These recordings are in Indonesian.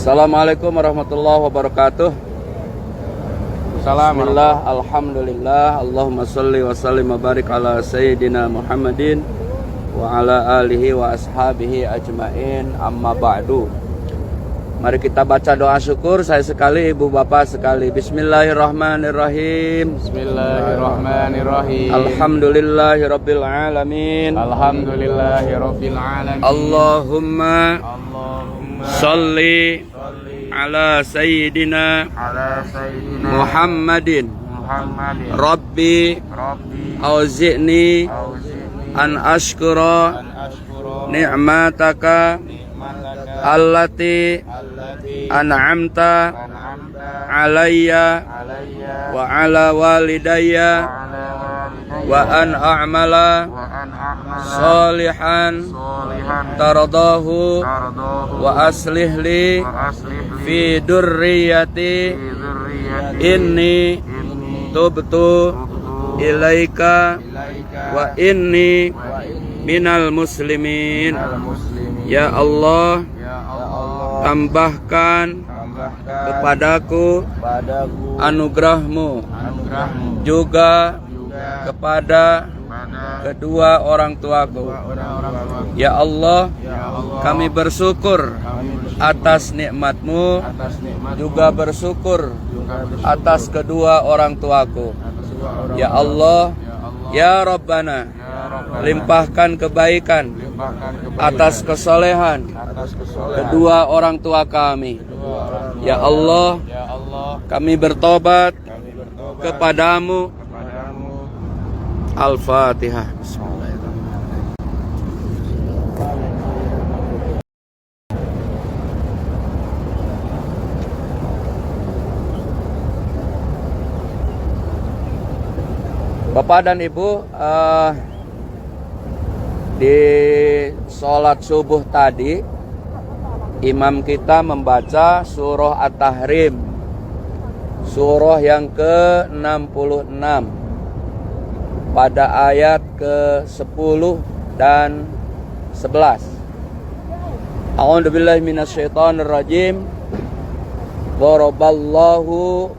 Assalamualaikum warahmatullahi wabarakatuh. Bismillah, alhamdulillah, Allahumma salli wa sallim wa barik ala sayyidina Muhammadin wa ala alihi wa ashabihi ajmain, amma ba'du. Mari kita baca doa syukur, saya sekali, ibu bapak sekali. Bismillahirrahmanirrahim. Bismillahirrahmanirrahim. Alhamdulillahi rabbil alamin. Alhamdulillahi rabbil alamin. Allahumma salli ala sayyidina Muhammadin. Rabbi auzi'ni an ashkura ni'mataka allati an'amta alayya wa ala walidayya wa an a'mala salihan taradahu wa aslih li fi durriyati inni tubtu ilaika wa inni minal muslimin. Ya Allah, tambahkan kepadaku anugerahmu juga kepada kedua orang tuaku. Ya Allah, kami bersyukur atas nikmatmu, juga bersyukur atas kedua orang tuaku. Ya Allah, ya Rabbana, limpahkan kebaikan atas kesolehan kedua orang tua kami. Ya Allah, kami bertobat kepadamu. Al-Fatihah. Bapak dan Ibu, di sholat subuh tadi imam kita membaca surah At-Tahrim, surah yang ke-66 pada ayat ke-10 dan 11. A'udzubillahi minasyaitonirrajim. Daraballahu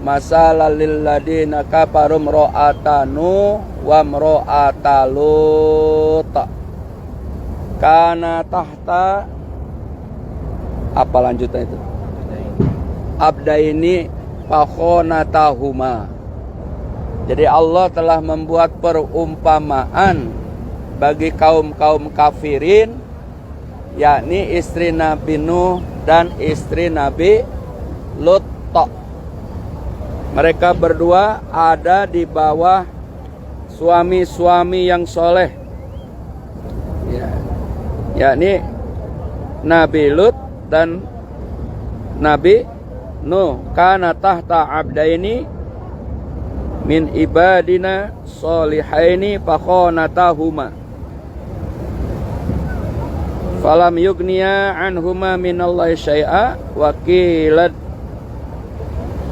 masalan lil ladina kafaru imra'atanu wa imra'atalut kana tahta, apa lanjutan itu? Abdaini fakhonatahuma. Jadi Allah telah membuat perumpamaan bagi kaum-kaum kafirin, yakni istri Nabi Nuh dan istri Nabi Lut. Mereka berdua ada di bawah suami-suami yang soleh, yakni Nabi Lut dan Nabi Nuh. Kana tahta abdaini min ibadina solihaini fakhonatahuma falam yugniya anhuma minallahi syai'a wa qilad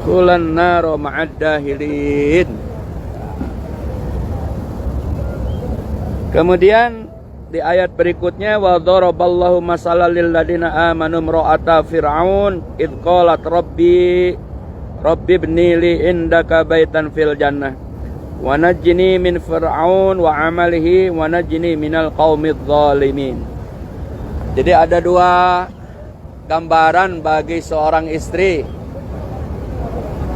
kulan naro ma'ad dahilin. Kemudian di ayat berikutnya, wa daraballahu masalan lil ladina amanu imra'ata fir'aun id qalat rabbi ibni li indaka baitan fil jannah wa najjini min fir'aun wa amalihi wa najjini minal qaumidz zalimin. Jadi ada dua gambaran bagi seorang istri.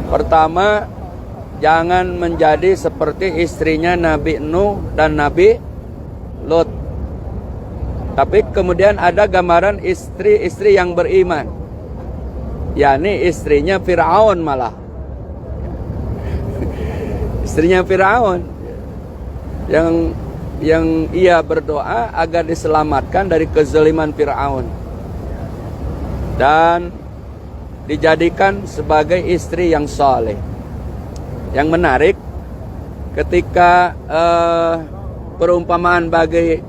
Pertama, jangan menjadi seperti istrinya Nabi Nuh dan Nabi Lut. Tapi kemudian ada gambaran istri-istri yang beriman, yakni istrinya Fir'aun malah. Istrinya Fir'aun yang ia berdoa agar diselamatkan dari kezaliman Fir'aun dan dijadikan sebagai istri yang saleh. Yang menarik, ketika perumpamaan bagi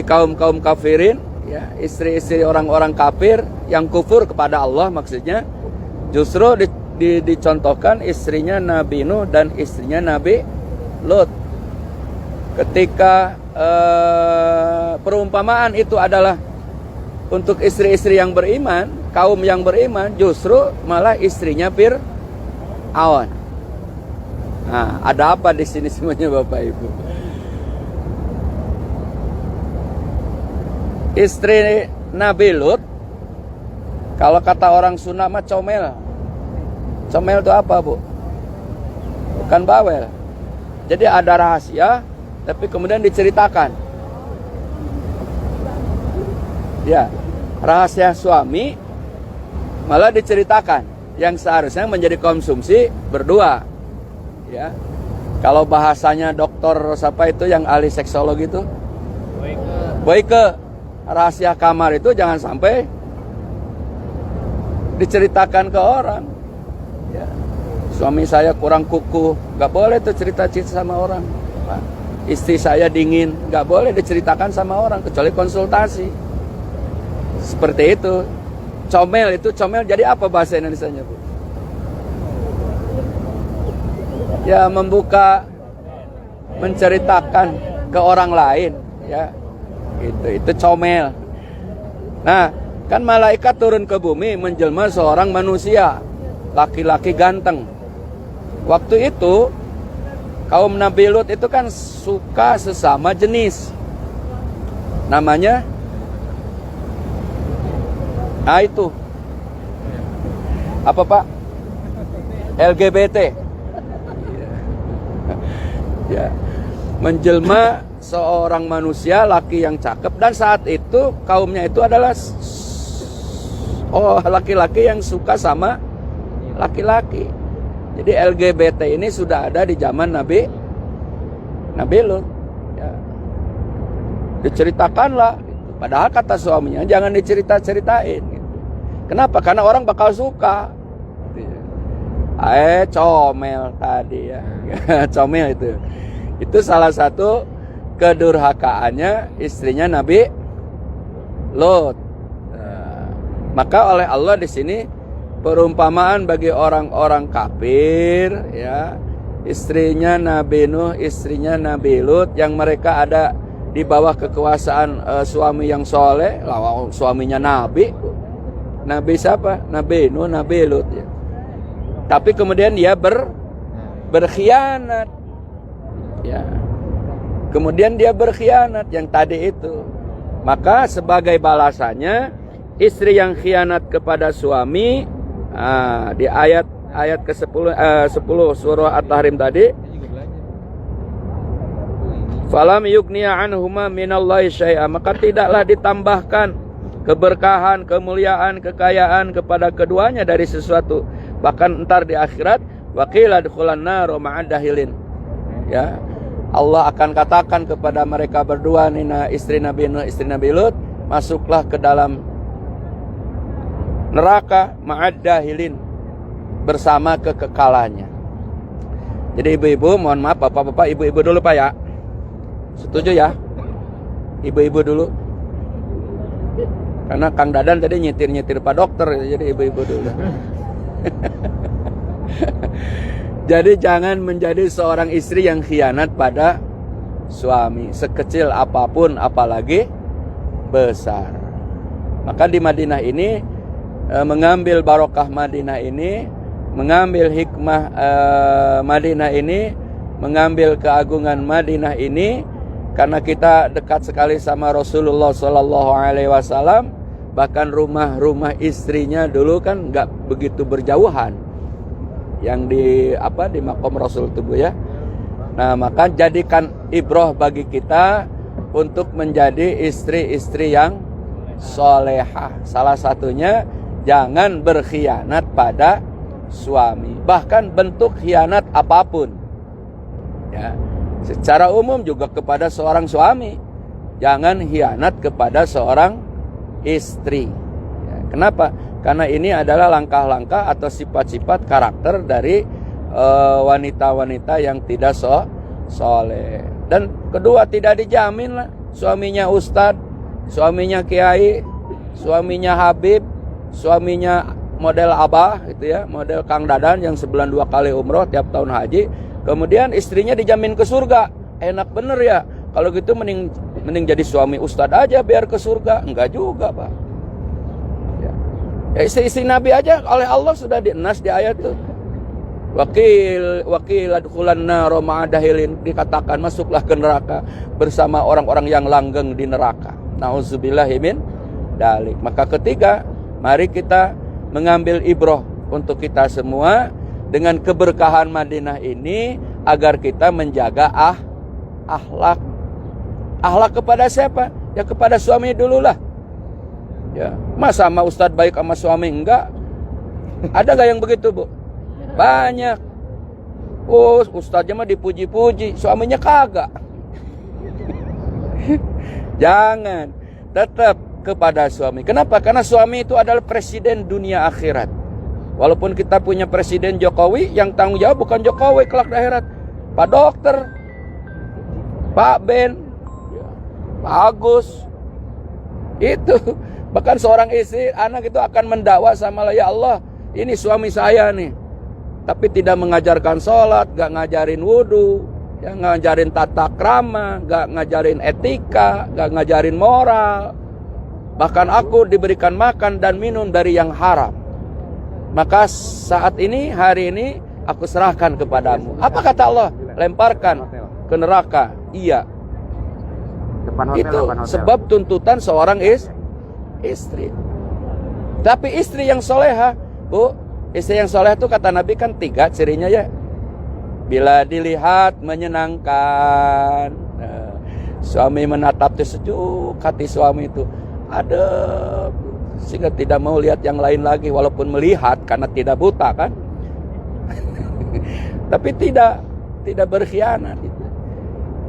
kaum kafirin, ya, istri-istri orang-orang kafir yang kufur kepada Allah maksudnya, justru dicontohkan istrinya Nabi Nuh dan istrinya Nabi Lut. Ketika perumpamaan itu adalah untuk istri-istri yang beriman, kaum yang beriman justru malah istrinya Fir'aun. Nah, ada apa di sini semuanya Bapak Ibu? Istri Nabi Lut, kalau kata orang Sunda mah comel. Comel itu apa, Bu? Bukan bawel. Jadi ada rahasia, tapi kemudian diceritakan. Ya, rahasia suami malah diceritakan, yang seharusnya menjadi konsumsi berdua. Ya, kalau bahasanya dokter siapa itu yang ahli seksologi itu, Boyke, rahasia kamar itu jangan sampai diceritakan ke orang. Ya. Suami saya kurang kuku, nggak boleh tuh cerita-cerita sama orang. Istri saya dingin, nggak boleh diceritakan sama orang kecuali konsultasi. Seperti itu. Comel itu, comel jadi apa bahasa Indonesianya, Bu? Ya, membuka, menceritakan ke orang lain, ya. Itu comel. Nah, kan malaikat turun ke bumi menjelma seorang manusia, laki-laki ganteng. Waktu itu kaum Nabi Lut itu kan suka sesama jenis. Namanya itu apa, Pak? LGBT. Ya. Menjelma seorang manusia laki yang cakep, dan saat itu kaumnya itu adalah laki-laki yang suka sama laki-laki. Jadi LGBT ini sudah ada di zaman Nabi Lut. Ya. Diceritakanlah. Padahal kata suaminya jangan dicerita-ceritain. Kenapa? Karena orang bakal suka. Comel tadi ya. Comel itu. Itu salah satu kedurhakaannya istrinya Nabi Lut. Maka oleh Allah di sini perumpamaan bagi orang-orang kafir, ya, istrinya Nabi Nuh, istrinya Nabi Lut, yang mereka ada di bawah kekuasaan suami yang soleh. Suaminya Nabi siapa? Nabi Nuh, Nabi Lut, ya. Tapi kemudian dia berkhianat, ya. Kemudian dia berkhianat yang tadi itu. Maka sebagai balasannya, istri yang khianat kepada suami, di ayat ke-10 10 surah At-Tahrim tadi, falam yugniya anhuma minallahi syai'a, maka tidaklah ditambahkan keberkahan, kemuliaan, kekayaan kepada keduanya dari sesuatu. Bahkan entar di akhirat, waqila dukhulan nar ma'ad dahilin. Ya, Allah akan katakan kepada mereka berdua, Nina istri Nabi Nuh, istri Nabi Lut, masuklah ke dalam neraka ma'ad dahilin, bersama kekekalannya. Jadi ibu-ibu, mohon maaf, bapak-bapak, ibu-ibu dulu Pak ya. Setuju ya? Ibu-ibu dulu. Karena Kang Dadan tadi nyetir-nyetir Pak Dokter, jadi ibu-ibu dulu. Jadi jangan menjadi seorang istri yang khianat pada suami, sekecil apapun, apalagi besar. Maka di Madinah ini, mengambil barokah Madinah ini, mengambil hikmah Madinah ini, mengambil keagungan Madinah ini, karena kita dekat sekali sama Rasulullah SAW. Bahkan rumah-rumah istrinya dulu kan nggak begitu berjauhan, yang di makom Rasul itu, ya. Nah, maka jadikan ibrah bagi kita untuk menjadi istri-istri yang solehah. Salah satunya, jangan berkhianat pada suami, bahkan bentuk khianat apapun, ya. Secara umum juga kepada seorang suami, jangan khianat kepada seorang istri, ya. Kenapa? Karena ini adalah langkah-langkah atau sifat-sifat karakter dari wanita-wanita yang tidak soleh. Dan kedua, tidak dijamin lah suaminya ustadz, suaminya kiai, suaminya habib, suaminya model abah gitu ya, model Kang Dadan yang sebulan 2 kali umroh tiap tahun haji, kemudian istrinya dijamin ke surga. Enak bener ya. Kalau gitu mending jadi suami ustadz aja biar ke surga. Enggak juga, Pak. Ya. Ya, istri Nabi aja oleh Allah sudah dienas di ayat itu. Wakil adkhulan nar ma'adahilin, dikatakan masuklah ke neraka bersama orang-orang yang langgeng di neraka. Nauzubillahi min dalik. Maka ketiga, mari kita mengambil ibrah untuk kita semua dengan keberkahan Madinah ini agar kita menjaga akhlak. Akhlak kepada siapa? Ya kepada suami dululah. Ya, masa sama ustadz baik sama suami enggak? Ada enggak yang begitu, Bu? Banyak. Oh, ustadznya mah dipuji-puji, suaminya kagak. Jangan, tetap kepada suami. Kenapa? Karena suami itu adalah presiden dunia akhirat. Walaupun kita punya presiden Jokowi, yang tanggung jawab bukan Jokowi kelak di akhirat, Pak Dokter, Pak Ben, Pak Agus. Itu bahkan seorang istri, anak itu akan mendakwa sama Allah, ya Allah, ini suami saya nih, tapi tidak mengajarkan sholat, gak ngajarin wudhu, gak ngajarin tata krama, gak ngajarin etika, gak ngajarin moral. Bahkan aku diberikan makan dan minum dari yang haram. Maka saat ini, hari ini, aku serahkan kepadamu. Apa kata Allah? Lemparkan ke neraka. Iya. Itu sebab tuntutan seorang istri. Tapi istri yang soleha, Bu, istri yang soleh itu kata Nabi kan 3 cirinya ya. Bila dilihat menyenangkan. Nah, suami menatap sejuk hati suami itu. Adem, sehingga tidak mau lihat yang lain lagi, walaupun melihat karena tidak buta kan. Tapi tidak berkhianat.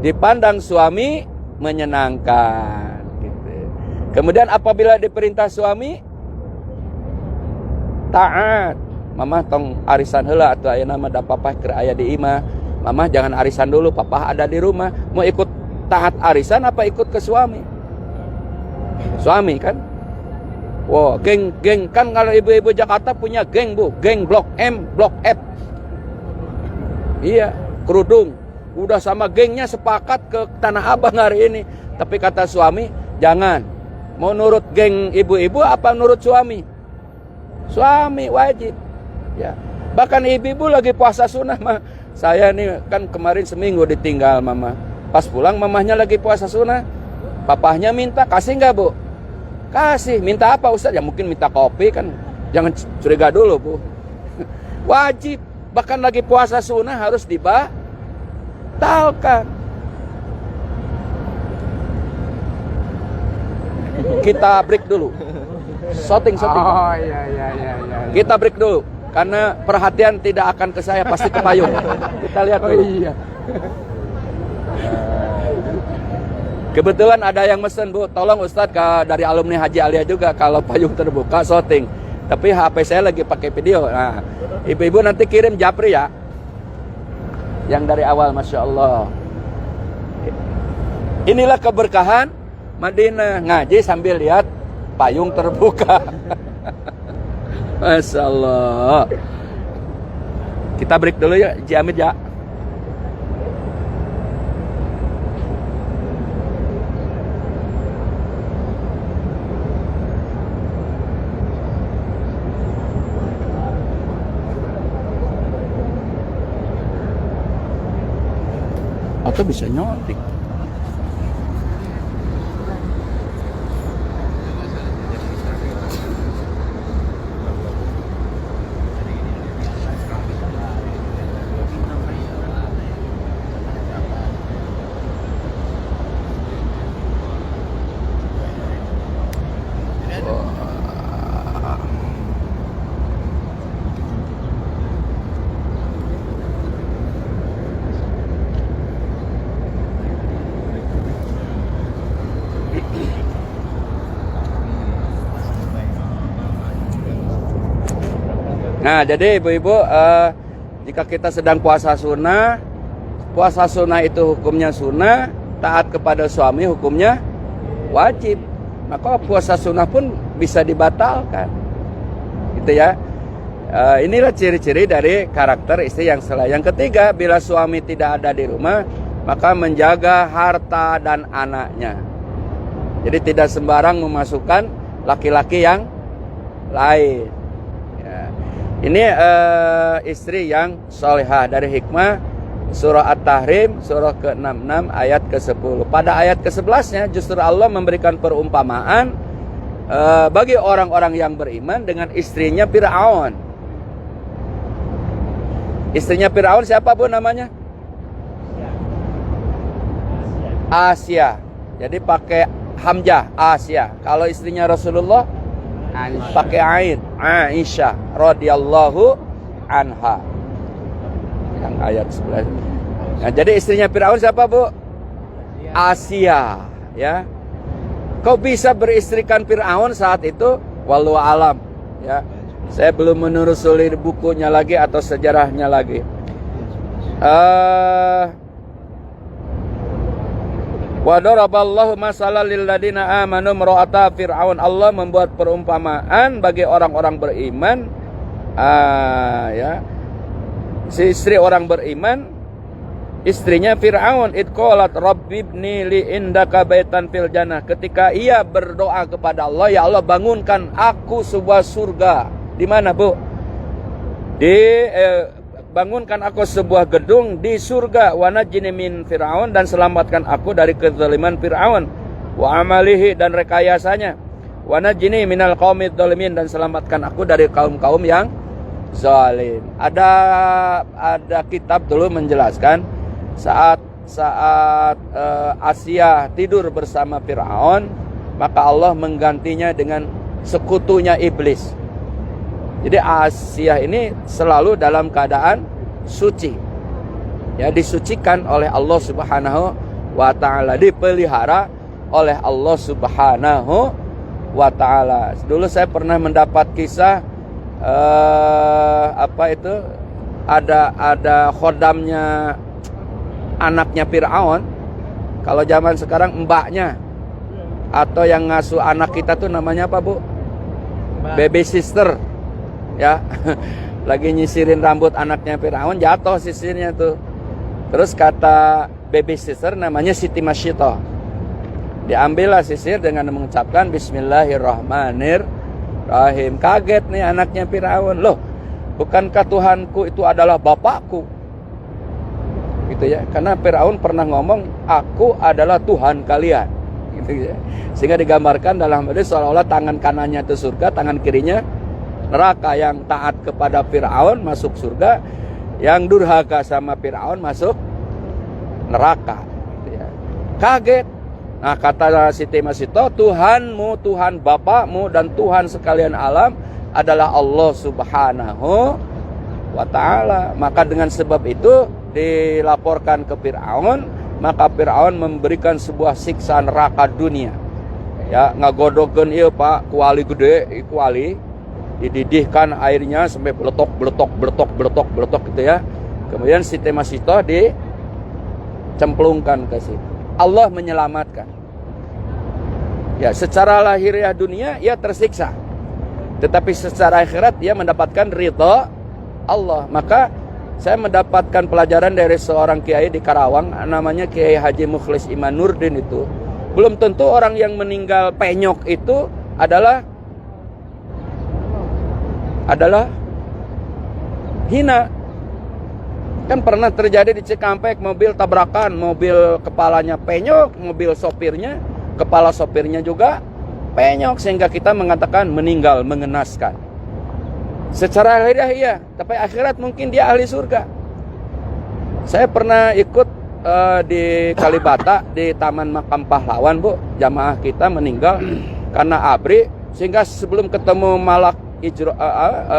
Dipandang suami menyenangkan gitu. Kemudian apabila diperintah suami taat. Mamah tong arisan heula atau aya nama da papah keur aya di imah. Mamah jangan arisan dulu, papah ada di rumah. Mau ikut taat arisan apa ikut ke suami? Suami kan. Wow, geng kan kalau ibu-ibu Jakarta punya geng, Bu. Geng Blok M, Blok F. Iya, kerudung. Udah sama gengnya sepakat ke Tanah Abang hari ini. Tapi kata suami, jangan. Mau nurut geng ibu-ibu apa nurut suami? Suami wajib. Ya. Bahkan ibu-ibu lagi puasa sunnah mah. Saya nih kan kemarin seminggu ditinggal mama. Pas pulang mamahnya lagi puasa sunnah. Papahnya minta, kasih nggak, Bu? Kasih. Minta apa, Ustaz? Ya mungkin minta kopi kan. Jangan curiga dulu, Bu. Wajib. Bahkan lagi puasa sunnah harus dibatalkan. Kita break dulu. Shooting. Oh iya. Kita break dulu. Karena perhatian tidak akan ke saya, pasti ke payung. Kita lihat dulu. Oh iya. Kebetulan ada yang mesen, Bu, tolong Ustadz dari alumni Haji Alia juga kalau payung terbuka shooting. Tapi HP saya lagi pakai video. Nah, ibu-ibu nanti kirim japri ya. Yang dari awal, Masya Allah. Inilah keberkahan Madinah, ngaji sambil lihat payung terbuka. Masya Allah. Kita break dulu ya, Ji Amit ya. Atau bisa nyotik. Nah, jadi ibu-ibu, jika kita sedang puasa sunnah itu hukumnya sunnah, taat kepada suami hukumnya wajib. Maka puasa sunnah pun bisa dibatalkan, gitu ya. Inilah ciri-ciri dari karakter istri yang saleh. Yang ketiga, bila suami tidak ada di rumah, maka menjaga harta dan anaknya. Jadi tidak sembarang memasukkan laki-laki yang lain. Ya. Ini istri yang solehah dari hikmah surah At-Tahrim surah ke-66 ayat ke-10. Pada ayat ke-11-nya justru Allah memberikan perumpamaan bagi orang-orang yang beriman dengan istrinya Fir'aun. Istrinya Fir'aun siapa Bu namanya? Asia. Jadi pakai hamzah Asia. Kalau istrinya Rasulullah pakai ain Aisyah radhiyallahu anha. Yang ayat 11. Nah, jadi istrinya Firaun siapa, Bu? Asia, ya. Kau bisa beristrikan Firaun saat itu? Wallahu alam, ya. Saya belum menelusuri bukunya lagi atau sejarahnya lagi. Wa daraballahu masalan lil ladina amanu imra'ata fir'aun. Allah membuat perumpamaan bagi orang-orang beriman. Ya. Si istri orang beriman, istrinya Fir'aun, id qalat rabbi ibni li indaka baitan fil jannah. Ketika ia berdoa kepada Allah, ya Allah bangunkan aku sebuah surga. Di mana, Bu? Bangunkan aku sebuah gedung di surga, wa najini min Fir'aun, dan selamatkan aku dari kezaliman Fir'aun, wa amalihi, dan rekayasanya, wa najini minal qaumid dzalimin, dan selamatkan aku dari kaum-kaum yang zalim. Ada kitab dulu menjelaskan saat Asia tidur bersama Fir'aun, maka Allah menggantinya dengan sekutunya iblis. Jadi Asia ini selalu dalam keadaan suci, ya, disucikan oleh Allah Subhanahu wa ta'ala, dipelihara oleh Allah Subhanahu wa ta'ala. Dulu saya pernah mendapat kisah ada khodamnya anaknya Fir'aun. Kalau zaman sekarang mbaknya, atau yang ngasuh anak kita tuh namanya apa, Bu? Baby sister. Ya, lagi nyisirin rambut anaknya Fir'aun, jatuh sisirnya tuh. Terus kata baby sister namanya Siti Masyito. Diambillah sisir dengan mengucapkan Bismillahirrahmanirrahim. Kaget nih anaknya Fir'aun. Loh, bukankah Tuhanku itu adalah bapakku? Gitu ya. Karena Fir'aun pernah ngomong, aku adalah Tuhan kalian. Gitu ya. Sehingga digambarkan dalam hadis seolah-olah tangan kanannya itu surga, tangan kirinya neraka. Yang taat kepada Fir'aun masuk surga, yang durhaka sama Fir'aun masuk neraka. Ya. Kaget. Nah, kata Siti Masyito, Tuhanmu, Tuhan bapakmu, dan Tuhan sekalian alam adalah Allah Subhanahu wa ta'ala. Maka dengan sebab itu dilaporkan ke Fir'aun, maka Fir'aun memberikan sebuah siksa neraka dunia. Ya, ngagodokeun ieu Pak, kuali gede, kuali dididihkan airnya sampai beletok gitu ya. Kemudian Siti Masyito dicemplungkan ke situ. Allah menyelamatkan. Ya, secara lahiriah dunia ia tersiksa, tetapi secara akhirat ia mendapatkan ridha Allah. Maka saya mendapatkan pelajaran dari seorang kiai di Karawang, namanya Kiai Haji Mukhlis Iman Nurdin. Itu belum tentu orang yang meninggal penyok itu adalah hina. Kan pernah terjadi di Cikampek, mobil tabrakan, mobil kepalanya penyok, mobil sopirnya, kepala sopirnya juga penyok, sehingga kita mengatakan meninggal mengenaskan. Secara lahiriah iya, tapi akhirat mungkin dia ahli surga. Saya pernah ikut di Kalibata, di Taman Makam Pahlawan, Bu. Jamaah kita meninggal karena abri, sehingga sebelum ketemu malak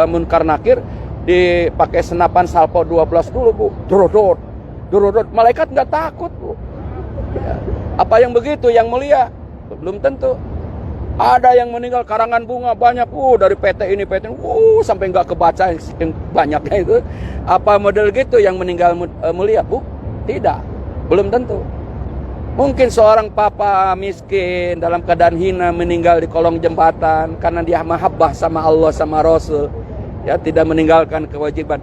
munkar nakir dipakai senapan salpo 12 dulu, Bu. Dorodot. Malaikat nggak takut, Bu. Ya. Apa yang begitu yang mulia? Belum tentu. Ada yang meninggal karangan bunga banyak, dari PT ini sampai nggak kebaca yang banyaknya itu. Apa model gitu yang meninggal mulia, Bu? Tidak, belum tentu. Mungkin seorang papa miskin dalam keadaan hina meninggal di kolong jembatan karena dia mahabbah sama Allah sama Rasul, ya, tidak meninggalkan kewajiban.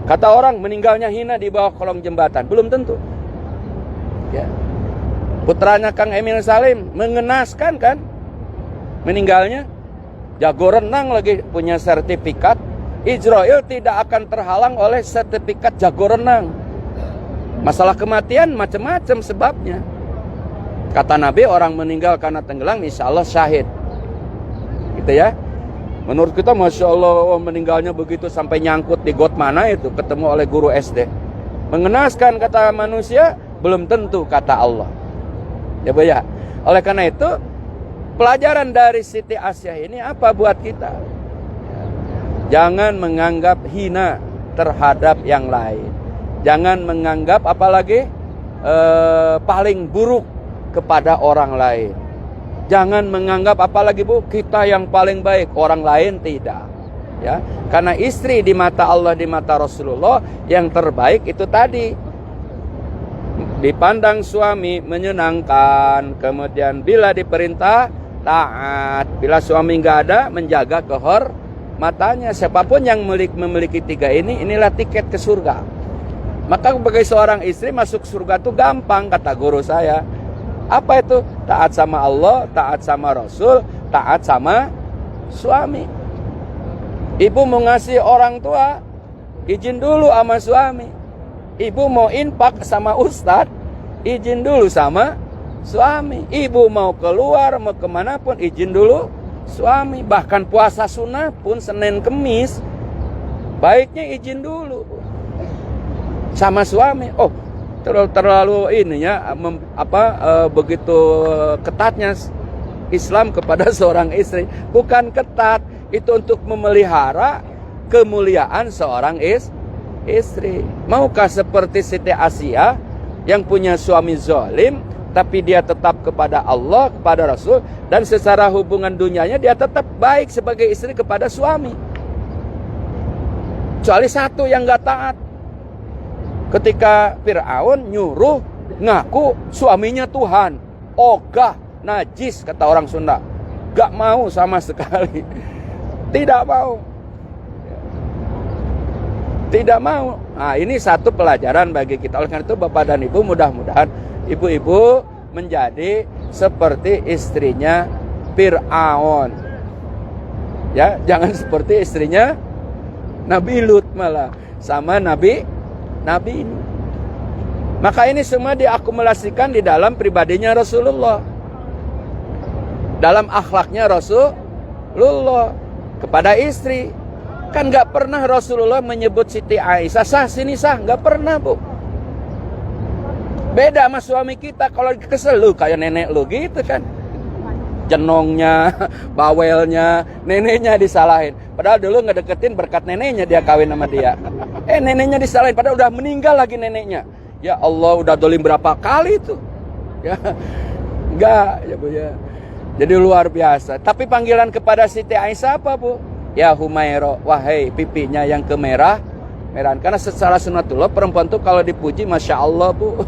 Kata orang meninggalnya hina di bawah kolong jembatan, belum tentu. Ya. Putranya Kang Emil Salim mengenaskan kan meninggalnya, jago renang lagi, punya sertifikat. Israel tidak akan terhalang oleh sertifikat jago renang. Masalah kematian macam-macam sebabnya. Kata Nabi, orang meninggal karena tenggelam insya Allah syahid. Gitu ya. Menurut kita Masya Allah meninggalnya begitu sampai nyangkut di got mana itu, ketemu oleh guru SD. Mengenaskan kata manusia, belum tentu kata Allah. Ya Bu ya. Oleh karena itu, pelajaran dari Siti Asyah ini apa buat kita? Jangan menganggap hina terhadap yang lain. Jangan menganggap apalagi paling buruk kepada orang lain. Jangan menganggap apalagi Bu, kita yang paling baik, orang lain tidak. Ya, karena istri di mata Allah, di mata Rasulullah yang terbaik itu tadi. Dipandang suami menyenangkan, kemudian bila diperintah taat, bila suami nggak ada menjaga kehormatannya. Siapapun yang memiliki tiga ini, inilah tiket ke surga. Maka sebagai seorang istri masuk surga itu gampang, kata guru saya. Apa itu? Taat sama Allah, taat sama Rasul, taat sama suami. Ibu mau ngasih orang tua, izin dulu sama suami. Ibu mau infak sama ustadz, izin dulu sama suami. Ibu mau keluar, mau kemanapun, izin dulu suami. Bahkan puasa sunnah pun Senin Kemis, baiknya izin dulu sama suami. Oh, terlalu ini ya, begitu ketatnya Islam kepada seorang istri. Bukan ketat, itu untuk memelihara kemuliaan seorang istri. Maukah seperti Siti Asyah yang punya suami zalim, tapi dia tetap kepada Allah, kepada Rasul, dan secara hubungan dunianya dia tetap baik sebagai istri kepada suami. Kecuali satu yang gak taat. Ketika Fir'aun nyuruh ngaku suaminya Tuhan, ogah, najis kata orang Sunda, gak mau sama sekali, tidak mau, tidak mau. Nah, ini satu pelajaran bagi kita. Oleh karena itu Bapak dan Ibu, mudah-mudahan ibu-ibu menjadi seperti istrinya Fir'aun, ya, jangan seperti istrinya Nabi Lut malah sama Nabi ini. Maka ini semua diakumulasikan di dalam pribadinya Rasulullah, dalam akhlaknya Rasulullah kepada istri. Kan gak pernah Rasulullah menyebut Siti Aisyah sah sini sah, gak pernah Bu. Beda sama suami kita, kalau kesel lu kayak nenek lu gitu kan, jenongnya, bawelnya, neneknya disalahin. Padahal dulu ngedeketin berkat neneknya dia kawin sama dia. Neneknya disalahin, padahal udah meninggal lagi neneknya. Ya Allah, udah dolim berapa kali itu. Ya, enggak ya Bu ya. Jadi luar biasa. Tapi panggilan kepada Siti Aisyah apa Bu? Ya Humaira, wahai pipinya yang kemerah. Karena secara sunatullah perempuan tuh kalau dipuji Masya Allah Bu.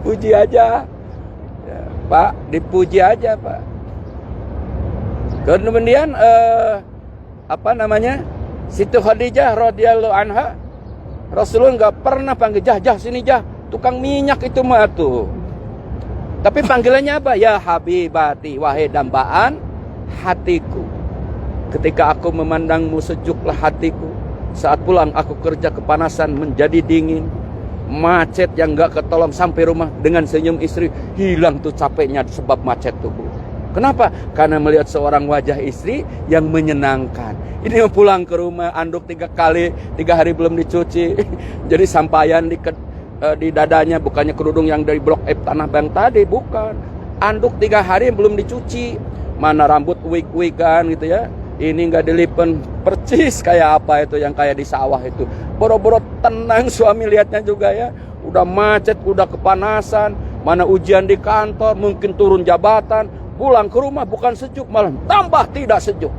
Puji aja ya, Pak, dipuji aja Pak. Kemudian Siti Khadijah radhiyallahu anha, Rasulullah nggak pernah panggil jah sini jah, tukang minyak itu mah tuh. Tapi panggilannya apa? Ya Habibati, wahai dambaan hatiku. Ketika aku memandangmu sejuklah hatiku. Saat pulang aku kerja kepanasan menjadi dingin. Macet yang gak ketolong, sampai rumah dengan senyum istri hilang tuh capeknya sebab macet tuh Bu. Kenapa? Karena melihat seorang wajah istri yang menyenangkan. Ini pulang ke rumah anduk 3 hari belum dicuci. Jadi sampaian di dadanya, bukannya kerudung yang dari Blok F Tanah Abang tadi, bukan. Anduk 3 hari belum dicuci. Mana rambut wig-wigan gitu ya. Ini nggak dilipen percis kayak apa itu yang kayak di sawah itu. Boro-boro tenang suami lihatnya juga ya. Udah macet, udah kepanasan. Mana ujian di kantor, mungkin turun jabatan. Pulang ke rumah bukan sejuk, malah tambah tidak sejuk.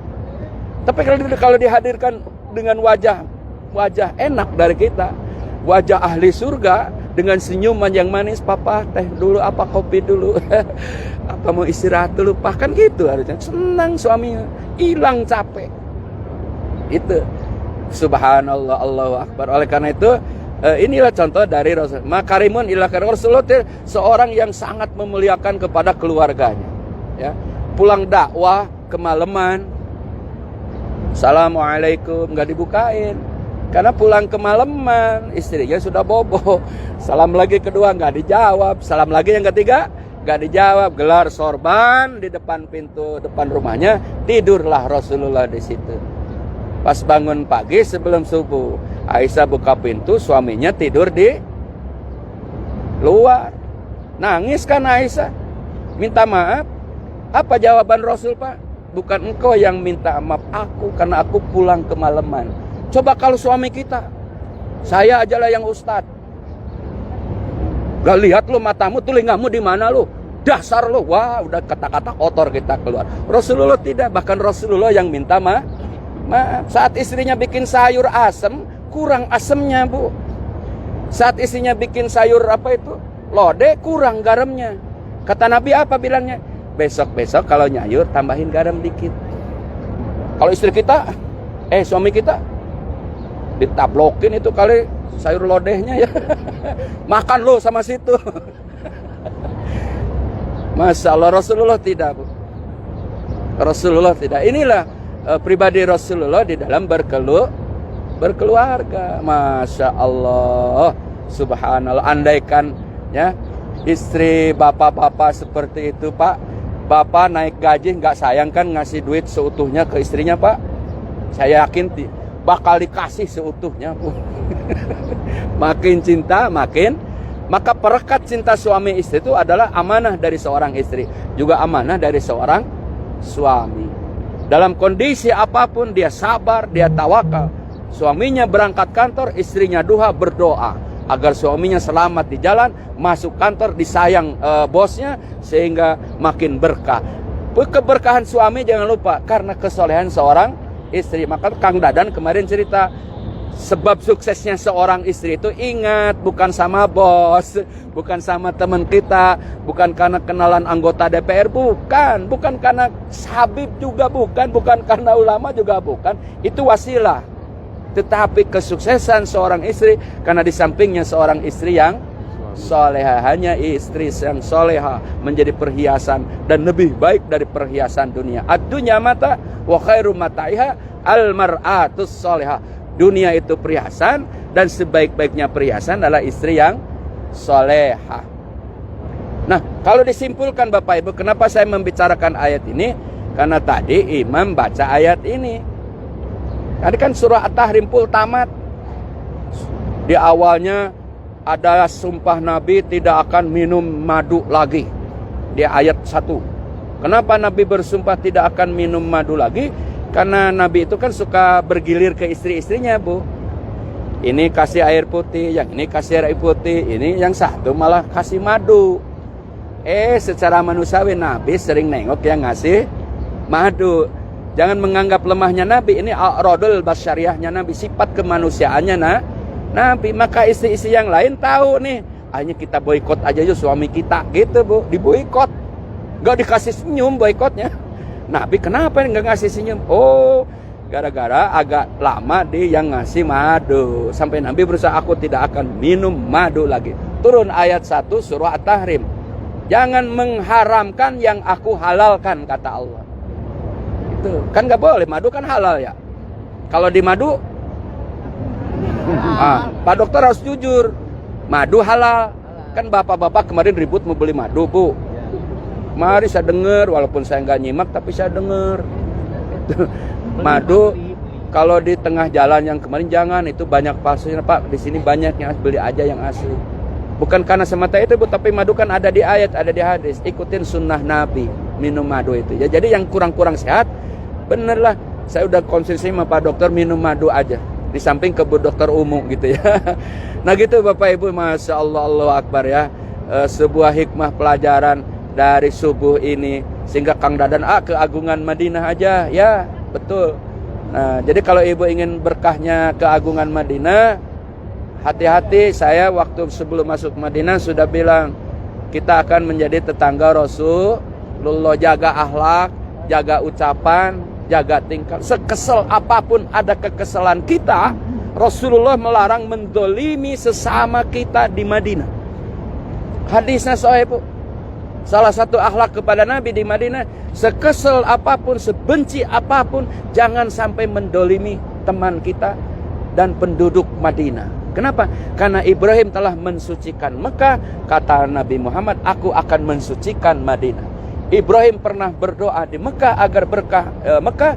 Tapi kalau dihadirkan dengan wajah enak dari kita, wajah ahli surga dengan senyuman yang manis, papa teh dulu apa kopi dulu. Apa mau istirahat dulu, bahkan gitu harusnya. Senang suaminya, hilang capek. Itu subhanallah, Allahu akbar. Oleh karena itu inilah contoh dari Rasul. Makarimun ila Rasulullah, seorang yang sangat memuliakan kepada keluarganya. Ya, pulang dakwah kemalaman, Assalamualaikum, nggak dibukain. Karena pulang kemalaman, istrinya sudah bobo. Salam lagi kedua, nggak dijawab. Salam lagi yang ketiga, nggak dijawab. Gelar sorban di depan pintu depan rumahnya, tidurlah Rasulullah di situ. Pas bangun pagi sebelum subuh, Aisyah buka pintu, suaminya tidur di luar. Nangis kan Aisyah, minta maaf. Apa jawaban Rasul, Pak? Bukan engkau yang minta maaf, aku, karena aku pulang kemalaman. Coba kalau suami kita, saya ajalah yang ustad. Gak lihat lu matamu, telingamu di mana lu? Dasar lu, wah udah kata-kata kotor kita keluar. Rasulullah tidak, bahkan Rasulullah yang minta maaf. Saat istrinya bikin sayur asem, kurang asemnya bu. Saat istrinya bikin sayur apa itu, lodeh, kurang garamnya. Kata Nabi apa bilangnya? Besok-besok kalau nyayur tambahin garam dikit. Kalau istri kita, suami kita, ditablokin itu kali sayur lodehnya ya. Makan lo sama situ. Masya Allah, Rasulullah tidak bu. Rasulullah tidak. Inilah pribadi Rasulullah di dalam berkeluarga. Masya Allah, subhanallah. Andaikan ya istri bapak-bapak seperti itu Pak, bapak naik gaji nggak sayang kan ngasih duit seutuhnya ke istrinya Pak? Saya yakin bakal dikasih seutuhnya Bu. Makin cinta maka perekat cinta suami istri itu adalah amanah dari seorang istri, juga amanah dari seorang suami. Dalam kondisi apapun dia sabar, dia tawakal. Suaminya berangkat kantor, istrinya duha berdoa agar suaminya selamat di jalan, masuk kantor disayang bosnya sehingga makin berkah. Keberkahan suami jangan lupa karena kesolehan seorang istri. Maka Kang Dadan kemarin cerita, sebab suksesnya seorang istri itu ingat bukan sama bos, bukan sama teman kita, bukan karena kenalan anggota DPR, bukan karena Habib juga bukan karena ulama juga bukan, itu wasilah. Tetapi kesuksesan seorang istri karena di sampingnya seorang istri yang soleha. Hanya istri yang soleha menjadi perhiasan dan lebih baik dari perhiasan dunia. Ad-dunya mata wa khairu mataiha al-mar'atus soleha. Dunia itu perhiasan dan sebaik-baiknya perhiasan adalah istri yang soleha. Nah, kalau disimpulkan Bapak Ibu, kenapa saya membicarakan ayat ini? Karena tadi imam baca ayat ini. Tadi kan surah At-Tahrim pul tamat. Di awalnya ada sumpah Nabi tidak akan minum madu lagi. Di ayat 1. Kenapa Nabi bersumpah tidak akan minum madu lagi? Karena Nabi itu kan suka bergilir ke istri-istrinya Bu. Ini kasih air putih, yang ini kasih air putih, ini yang satu malah kasih madu. Secara manusiawi Nabi sering nengok yang ngasih madu. Jangan menganggap lemahnya Nabi, ini a'radul basyariahnya Nabi, sifat kemanusiaannya Nabi. Maka istri-istri yang lain tahu nih, hanya kita boikot aja yuk suami kita gitu Bu, diboikot. Gak dikasih senyum boikotnya. Nabi kenapa nggak ngasih senyum? Oh, gara-gara agak lama dia yang ngasih madu. Sampai Nabi berusaha, aku tidak akan minum madu lagi. Turun ayat 1 surah At-Tahrim. Jangan mengharamkan yang aku halalkan, kata Allah. Itu kan nggak boleh, madu kan halal ya. Kalau di madu, Pak dokter harus jujur, madu halal. Kan bapak-bapak kemarin ribut mau beli madu Bu. Mari saya dengar, walaupun saya nggak nyimak tapi saya dengar. Madu kalau di tengah jalan yang kemarin jangan, itu banyak palsunya Pak. Di sini banyak yang beli aja yang asli. Bukan karena semata itu Bu, tapi madu kan ada di ayat, ada di hadis. Ikutin sunnah Nabi minum madu itu. Ya, jadi yang kurang-kurang sehat, bener lah. Saya udah konsumsi sama Pak dokter minum madu aja. Di samping ke dokter umum gitu ya. Nah gitu Bapak Ibu, Masya Allah, Allahu Akbar ya. Sebuah hikmah pelajaran dari subuh ini, sehingga Kang Dadan keagungan Madinah aja ya, betul. Nah, jadi kalau ibu ingin berkahnya keagungan Madinah, hati-hati. Saya waktu sebelum masuk Madinah sudah bilang, kita akan menjadi tetangga Rasulullah. Jaga akhlak, jaga ucapan, jaga tingkah. Sekesel apapun ada kekesalan kita, Rasulullah melarang mendolimi sesama kita di Madinah. Hadisnya sahih Bu. Salah satu akhlak kepada Nabi di Madinah, sekesel apapun, sebenci apapun, jangan sampai mendolimi teman kita dan penduduk Madinah. Kenapa? Karena Ibrahim telah mensucikan Mekah. Kata Nabi Muhammad, aku akan mensucikan Madinah. Ibrahim pernah berdoa di Mekah agar berkah Mekah.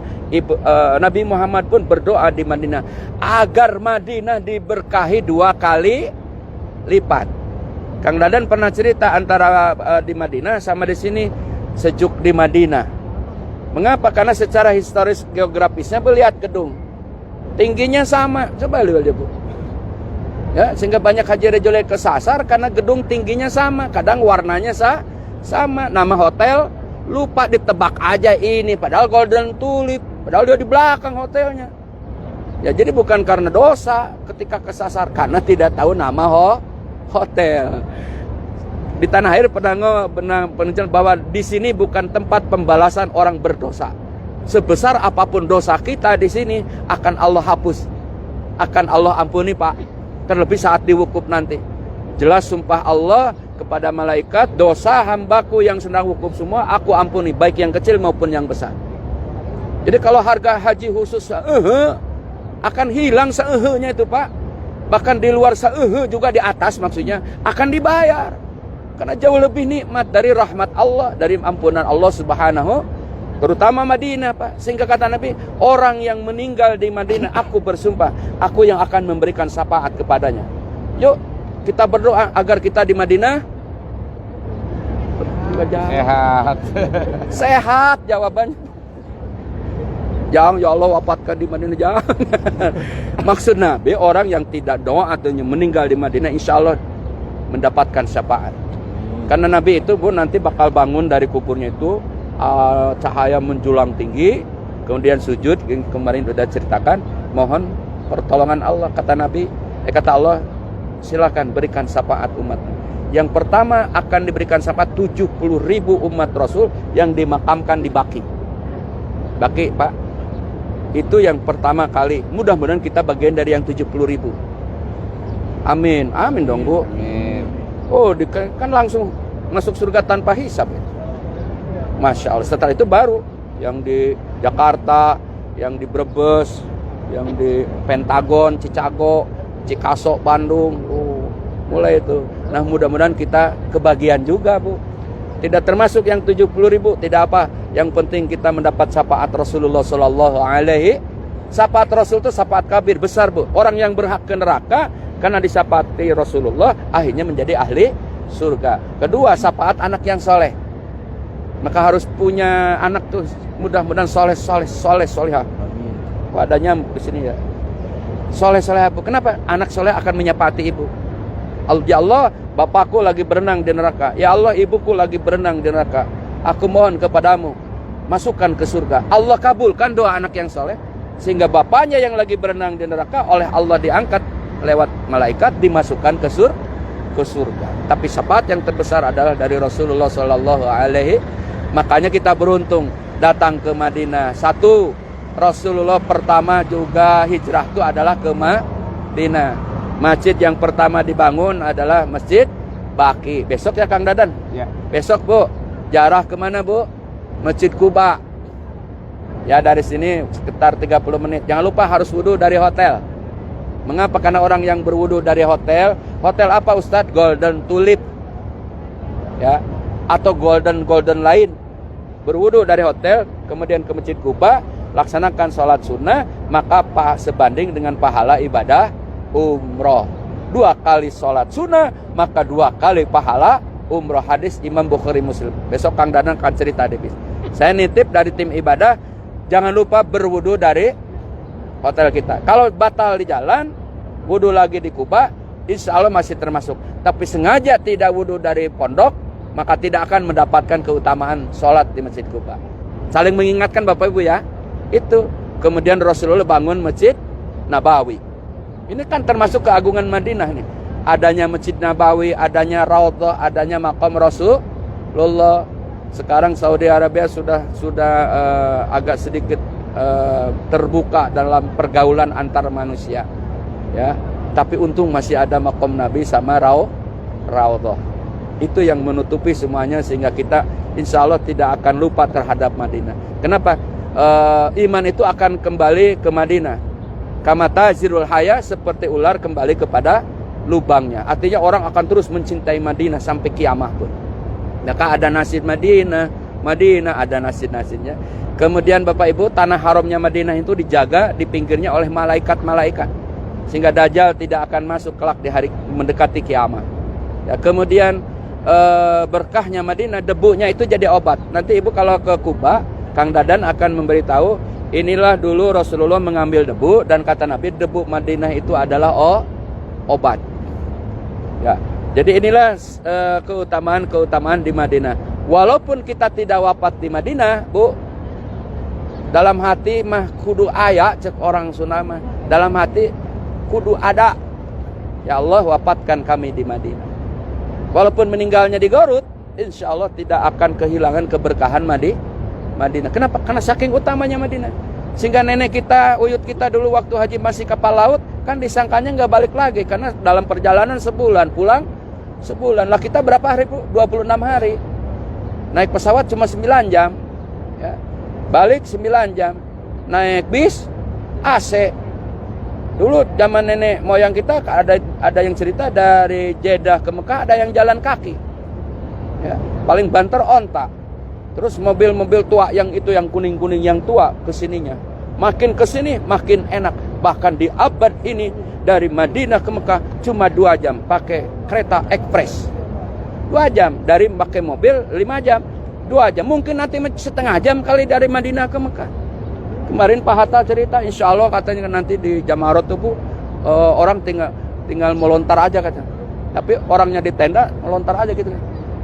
Nabi Muhammad pun berdoa di Madinah agar Madinah diberkahi 2 kali lipat. Kang Dadan pernah cerita antara di Madinah sama di sini sejuk di Madinah. Mengapa? Karena secara historis geografisnya lihat gedung tingginya sama. Coba lihat Bu. Ya, sehingga banyak haji rejole kesasar karena gedung tingginya sama, kadang warnanya sama. Nama hotel lupa ditebak aja ini, padahal Golden Tulip, padahal dia di belakang hotelnya. Ya, jadi bukan karena dosa ketika kesasar, karena tidak tahu nama hotel. Di tanah air pernah penelitian bahwa di sini bukan tempat pembalasan orang berdosa. Sebesar apapun dosa kita di sini akan Allah hapus, akan Allah ampuni Pak. Terlebih saat diwukuf nanti. Jelas sumpah Allah kepada malaikat, dosa hambaku yang sedang wukuf semua aku ampuni, baik yang kecil maupun yang besar. Jadi kalau harga haji khusus akan hilang seehenya itu Pak. Bahkan di luar juga di atas maksudnya akan dibayar. Karena jauh lebih nikmat dari rahmat Allah, dari ampunan Allah Subhanahu, terutama Madinah Pak. Sehingga kata Nabi, orang yang meninggal di Madinah, aku bersumpah, aku yang akan memberikan syafaat kepadanya. Yuk kita berdoa agar kita di Madinah Sehat. Sehat jawabannya. Jangan ya Allah wafatkan di Madinah, jangan. Maksud Nabi orang yang tidak doa atau meninggal di Madinah insya Allah mendapatkan syafaat. Karena Nabi itu Bu nanti bakal bangun dari kuburnya itu cahaya menjulang tinggi, kemudian sujud. Kemarin sudah ceritakan, mohon pertolongan Allah. Kata Nabi, kata Allah, silakan berikan syafaat umat. Yang pertama akan diberikan syafaat 70.000 umat Rasul yang dimakamkan di Baqi. Baqi Pak, itu yang pertama kali. Mudah-mudahan kita bagian dari yang 70.000. Amin, amin dong Bu. Amin. Oh, kan langsung masuk surga tanpa hisab. Masya Allah. Setelah itu baru yang di Jakarta, yang di Brebes, yang di Pentagon, Cicago, Cikaso, Bandung. Mulai itu. Nah, mudah-mudahan kita kebagian juga Bu. Tidak termasuk yang 70.000, tidak apa. Yang penting kita mendapat syafaat Rasulullah Sallallahu Alaihi. Syafaat Rasul itu syafaat kabir besar Bu. Orang yang berhak ke neraka karena disyafaati Rasulullah akhirnya menjadi ahli surga. Kedua, syafaat anak yang soleh. Maka harus punya anak tuh mudah-mudahan soleh. Adanya di sini ya. Soleh Bu. Kenapa? Anak soleh akan menyafaati ibu. Ya Allah, bapakku lagi berenang di neraka. Ya Allah, ibuku lagi berenang di neraka. Aku mohon kepadamu, masukkan ke surga. Allah kabulkan doa anak yang soleh, sehingga bapaknya yang lagi berenang di neraka oleh Allah diangkat lewat malaikat, dimasukkan ke surga. Tapi syafaat yang terbesar adalah dari Rasulullah Sallallahu Alaihi. Makanya kita beruntung datang ke Madinah. Satu, Rasulullah pertama juga hijrah itu adalah ke Madinah. Masjid yang pertama dibangun adalah Masjid Baqi. Besok ya Kang Dadan? Ya. Besok Bu. Jarah kemana Bu? Masjid Kuba. Ya dari sini sekitar 30 menit. Jangan lupa harus wudhu dari hotel. Mengapa? Karena orang yang berwudhu dari hotel. Hotel apa Ustadz? Golden Tulip. Ya. Atau golden lain. Berwudhu dari hotel. Kemudian ke Masjid Kuba. Laksanakan sholat sunnah. Maka sebanding dengan pahala ibadah umroh. 2 kali sholat sunnah, maka 2 kali pahala umroh. Hadis Imam Bukhari Muslim. Besok Kang Dadan akan cerita deh. Saya nitip dari tim ibadah, jangan lupa berwudu dari hotel kita. Kalau batal di jalan, wudu lagi di Kuba, insya Allah masih termasuk. Tapi sengaja tidak wudu dari pondok, maka tidak akan mendapatkan keutamaan sholat di Masjid Kuba. Saling mengingatkan Bapak Ibu ya. Itu. Kemudian Rasulullah bangun Masjid Nabawi. Ini kan termasuk keagungan Madinah nih. Adanya Masjid Nabawi, adanya Raudhah, adanya makam Rasulullah. Sekarang Saudi Arabia sudah agak sedikit terbuka dalam pergaulan antar manusia. Ya, tapi untung masih ada makam Nabi sama Raudhah. Itu yang menutupi semuanya sehingga kita insya Allah tidak akan lupa terhadap Madinah. Kenapa? Iman itu akan kembali ke Madinah. Kama tazirul haya, seperti ular kembali kepada lubangnya. Artinya orang akan terus mencintai Madinah sampai kiamat pun. Maka ada nasib Madinah ada nasib-nasibnya. Kemudian Bapak Ibu, tanah haramnya Madinah itu dijaga di pinggirnya oleh malaikat-malaikat, sehingga Dajjal tidak akan masuk kelak di hari mendekati kiamat. Ya, kemudian berkahnya Madinah, debunya itu jadi obat. Nanti Ibu kalau ke Kuba, Kang Dadan akan memberitahu, inilah dulu Rasulullah mengambil debu, dan kata Nabi debu Madinah itu adalah obat. Ya, jadi inilah keutamaan-keutamaan di Madinah. Walaupun kita tidak wafat di Madinah, Bu, dalam hati mah kudu aya, cek orang Sunda mah. Dalam hati kudu ada. Ya Allah, wafatkan kami di Madinah. Walaupun meninggalnya di Garut, insya Allah tidak akan kehilangan keberkahan Madinah. Kenapa? Karena saking utamanya Madinah. Sehingga nenek kita, uyut kita dulu waktu haji masih kapal laut, kan disangkanya nggak balik lagi. Karena dalam perjalanan sebulan, pulang sebulan. Lah kita berapa hari, Bu? 26 hari. Naik pesawat cuma 9 jam. Ya. Balik 9 jam. Naik bis, AC. Dulu zaman nenek moyang kita ada yang cerita dari Jeddah ke Mekah, ada yang jalan kaki. Ya, paling banter onta. Terus mobil-mobil tua yang itu yang kuning-kuning yang tua kesininya. Makin kesini makin enak. Bahkan di abad ini dari Madinah ke Mekah cuma 2 jam pakai kereta ekspres. 2 jam dari pakai mobil 5 jam. 2 jam. Mungkin nanti setengah jam kali dari Madinah ke Mekah. Kemarin Pak Hatta cerita, insya Allah katanya nanti di Jamarot tuh Bu, orang tinggal melontar aja katanya. Tapi orangnya di tenda melontar aja gitu.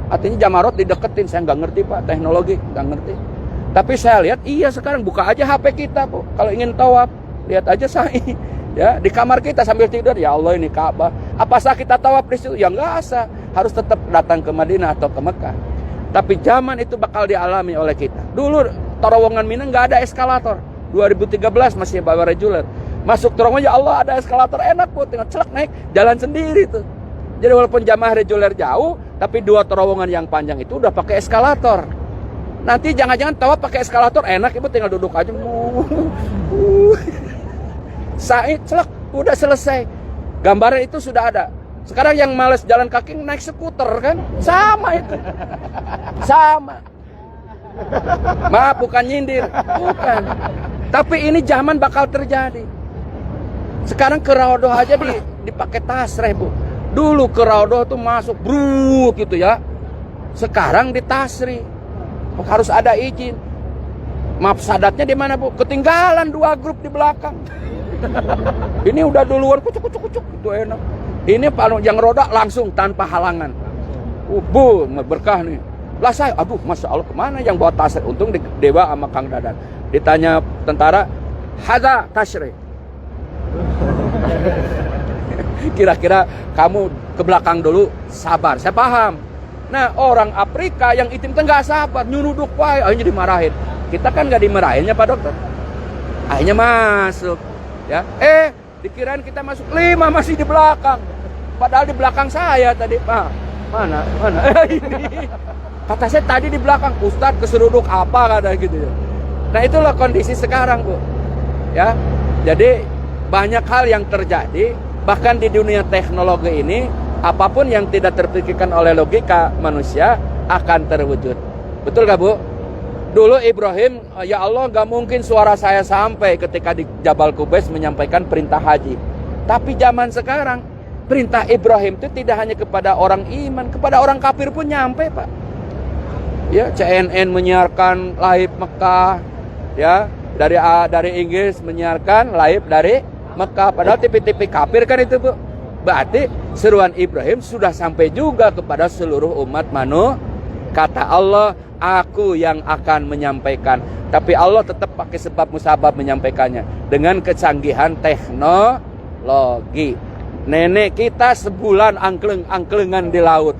Artinya Jamarot dideketin. Saya nggak ngerti Pak, teknologi nggak ngerti. Tapi saya lihat iya sekarang buka aja HP kita Bu. Kalau ingin tawaf, lihat aja saya. Ya, di kamar kita sambil tidur, ya Allah ini Ka'bah. Apa sah kita tawaf di situ? Ya nggak sah. Harus tetap datang ke Madinah atau ke Mekah. Tapi zaman itu bakal dialami oleh kita. Dulu terowongan Mina nggak ada eskalator. 2013 masih bawa reguler. Masuk terowongan, ya Allah ada eskalator enak Bu, tinggal celak naik jalan sendiri tuh. Jadi walaupun jamaah reguler jauh, tapi 2 terowongan yang panjang itu udah pakai eskalator. Nanti jangan-jangan tawaf pakai eskalator enak, Ibu tinggal duduk aja. Said celak udah selesai. Gambaran itu sudah ada. Sekarang yang males jalan kaki naik skuter kan? Sama itu. Sama. Maaf bukan nyindir, bukan. Tapi ini zaman bakal terjadi. Sekarang ke Raudhah aja dipakai tasreh Bu. Dulu ke Raudhah tuh masuk bruk gitu ya. Sekarang di tasri. Harus ada izin. Maaf sadatnya di mana Bu? Ketinggalan 2 grup di belakang. Ini udah duluan kucuk itu enak. Ini yang roda langsung tanpa halangan. Bu, berkah nih. Lah saya, aduh Masya Allah kemana yang bawa tasreh? Untung di Dewa sama Kang Dadan. Ditanya tentara, hadza tasreh. Kira-kira kamu ke belakang dulu, sabar. Saya paham. Nah orang Afrika yang itim itu nggak sabar, nyuruduk wae, akhirnya dimarahin. Kita kan nggak dimarahinnya Pak Dokter. Akhirnya masuk. Ya, dikirain kita masuk 5 masih di belakang. Padahal di belakang saya tadi Pak. Mana? Ini. Kata saya tadi di belakang, Ustadz keseruduk apa kata gitu ya. Nah itulah kondisi sekarang Bu. Ya, jadi banyak hal yang terjadi. Bahkan di dunia teknologi ini, apapun yang tidak terpikirkan oleh logika manusia akan terwujud. Betul gak Bu? Dulu Ibrahim, ya Allah gak mungkin suara saya sampai ketika di Jabal Qubais menyampaikan perintah haji. Tapi zaman sekarang, perintah Ibrahim itu tidak hanya kepada orang iman, kepada orang kafir pun nyampe Pak. Ya, CNN menyiarkan live Mekah, ya, dari Inggris menyiarkan live dari Mekah. Padahal TV-TV kafir kan itu Bu. Berarti seruan Ibrahim sudah sampai juga kepada seluruh umat manusia. Kata Allah, aku yang akan menyampaikan. Tapi Allah tetap pakai sebab musabab menyampaikannya dengan kecanggihan teknologi. Nenek kita sebulan angkleng-angklengan di laut.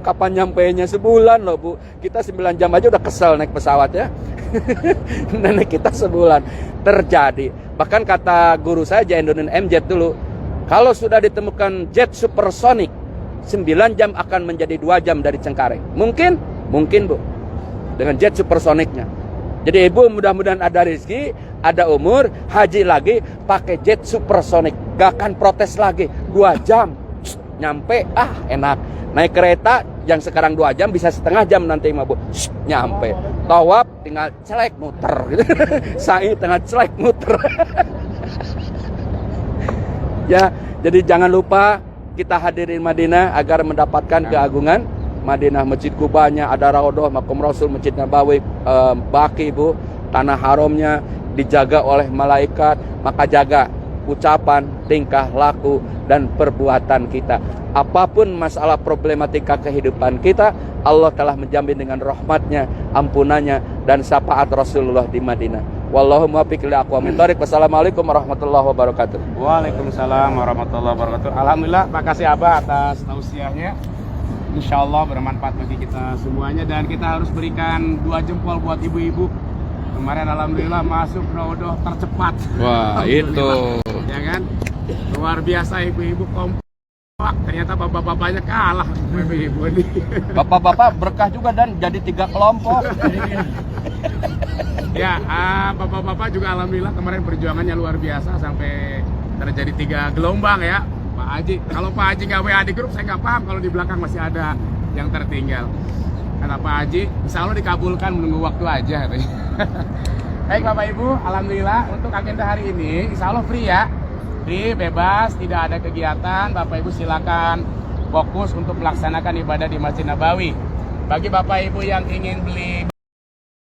Kapan nyampainya sebulan loh Bu. Kita 9 jam aja udah kesel naik pesawat ya. Nenek kita sebulan. Terjadi. Bahkan kata guru saya Jainuddin MZ dulu, kalau sudah ditemukan jet supersonik 9 jam akan menjadi 2 jam dari Cengkareng. Mungkin? Mungkin, Bu. Dengan jet supersoniknya. Jadi ibu mudah-mudahan ada rezeki, ada umur, haji lagi, pakai jet supersonik. Gak akan protes lagi. 2 jam, nyampe, enak. Naik kereta yang sekarang 2 jam bisa setengah jam nanti Bu. Nyampe. Tawaf tinggal celek muter gitu. Sa'i tinggal celek muter. Ya, jadi jangan lupa kita hadirin Madinah agar mendapatkan keagungan Madinah. Masjid Kubanya, ada Raudhah, Makom Rasul, Masjid Nabawi, Baki Bu, tanah haramnya dijaga oleh malaikat. Maka jaga ucapan, tingkah laku dan perbuatan kita. Apapun masalah problematika kehidupan kita, Allah telah menjamin dengan rahmatnya, ampunannya dan syafaat Rasulullah di Madinah. Wallahu muwaffiq li aqwamit thoriq. Wassalamualaikum warahmatullahi wabarakatuh. Waalaikumsalam warahmatullahi wabarakatuh. Alhamdulillah, makasih Abah atas tausiahnya. Insya Allah bermanfaat bagi kita semuanya. Dan kita harus berikan 2 jempol buat ibu-ibu. Kemarin alhamdulillah masuk Raudhah tercepat. Wah, itu. Ya kan? Luar biasa ibu-ibu kompak. Ternyata bapak-bapaknya kalah ibu-ibu ini. Bapak-bapak berkah juga dan jadi 3 kelompok. Ya, bapak-bapak juga alhamdulillah kemarin perjuangannya luar biasa sampai terjadi 3 gelombang ya. Pak Haji, kalau Pak Haji nggak WA di grup saya nggak paham kalau di belakang masih ada yang tertinggal. Kata Pak Haji, insya Allah dikabulkan, menunggu waktu aja. Baik Bapak Ibu, alhamdulillah untuk agenda hari ini insya Allah free ya. Free, bebas, tidak ada kegiatan. Bapak Ibu silakan fokus untuk melaksanakan ibadah di Masjid Nabawi. Bagi Bapak Ibu yang ingin beli